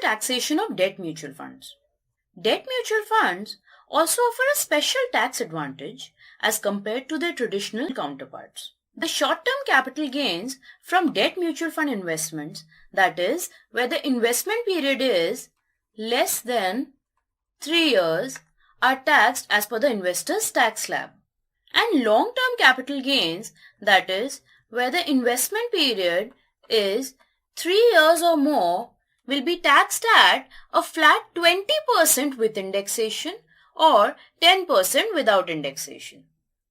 taxation of debt mutual funds. Debt mutual funds also offer a special tax advantage as compared to their traditional counterparts. The short-term capital gains from debt mutual fund investments, that is, where the investment period is less than 3 years, are taxed as per the investor's tax slab. And long-term capital gains, that is, where the investment period is 3 years or more, will be taxed at a flat 20% with indexation or 10% without indexation,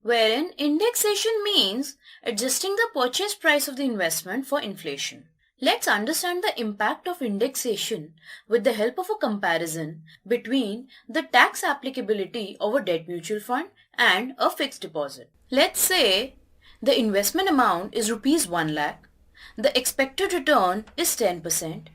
wherein indexation means adjusting the purchase price of the investment for inflation. Let's understand the impact of indexation with the help of a comparison between the tax applicability of a debt mutual fund and a fixed deposit. Let's say the investment amount is rupees 1 lakh, the expected return is 10%,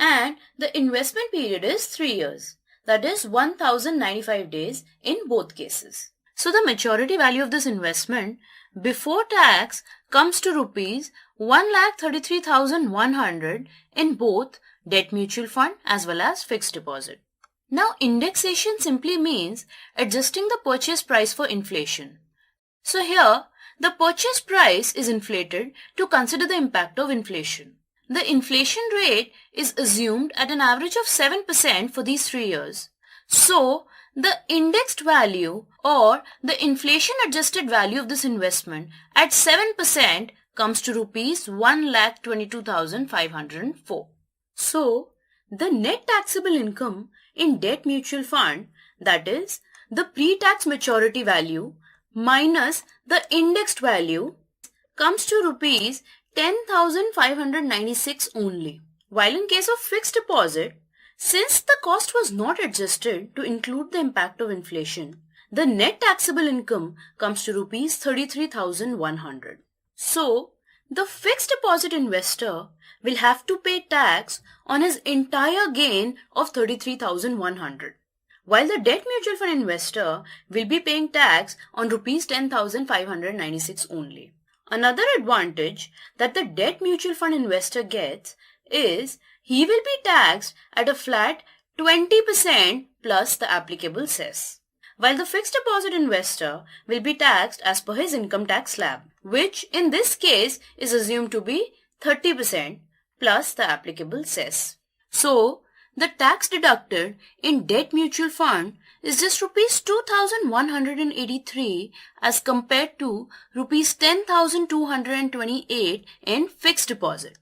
and the investment period is 3 years, that is 1095 days in both cases. So the maturity value of this investment before tax comes to rupees 1,33,100 in both debt mutual fund as well as fixed deposit. Now indexation simply means adjusting the purchase price for inflation. So here the purchase price is inflated to consider the impact of inflation. The inflation rate is assumed at an average of 7% for these 3 years. So, the indexed value or the inflation adjusted value of this investment at 7% comes to rupees 1,22,504. So, the net taxable income in debt mutual fund, that is, the pre-tax maturity value minus the indexed value, comes to rupees 10,596 only. While in case of fixed deposit, since the cost was not adjusted to include the impact of inflation, the net taxable income comes to rupees 33,100. So, the fixed deposit investor will have to pay tax on his entire gain of 33,100, while the debt mutual fund investor will be paying tax on rupees 10,596 only. Another advantage that the debt mutual fund investor gets is he will be taxed at a flat 20% plus the applicable cess, while the fixed deposit investor will be taxed as per his income tax slab, which in this case is assumed to be 30% plus the applicable cess. So, the tax deducted in debt mutual fund is just rupees 2,183 as compared to rupees 10,228 in fixed deposit.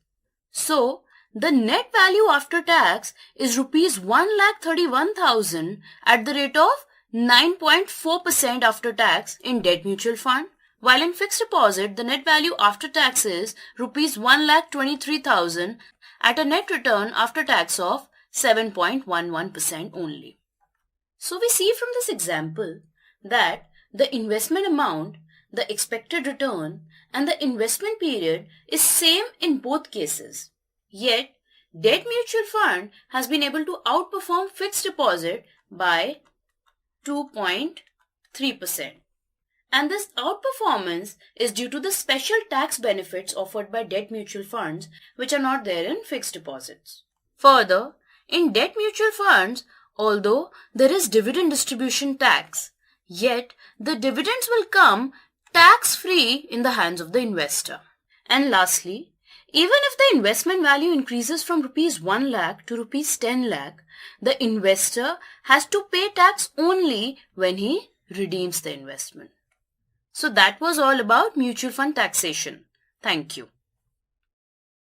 So, the net value after tax is rupees 1,31,000 at the rate of 9.4% after tax in debt mutual fund, while in fixed deposit the net value after tax is rupees 1,23,000 at a net return after tax of 7.11% only. So we see from this example that the investment amount, the expected return, and the investment period is same in both cases. Yet, debt mutual fund has been able to outperform fixed deposit by 2.3%. And this outperformance is due to the special tax benefits offered by debt mutual funds which are not there in fixed deposits. Further, in debt mutual funds, although there is dividend distribution tax, yet the dividends will come tax-free in the hands of the investor. And lastly, even if the investment value increases from rupees 1 lakh to rupees 10 lakh, the investor has to pay tax only when he redeems the investment. So that was all about mutual fund taxation. Thank you.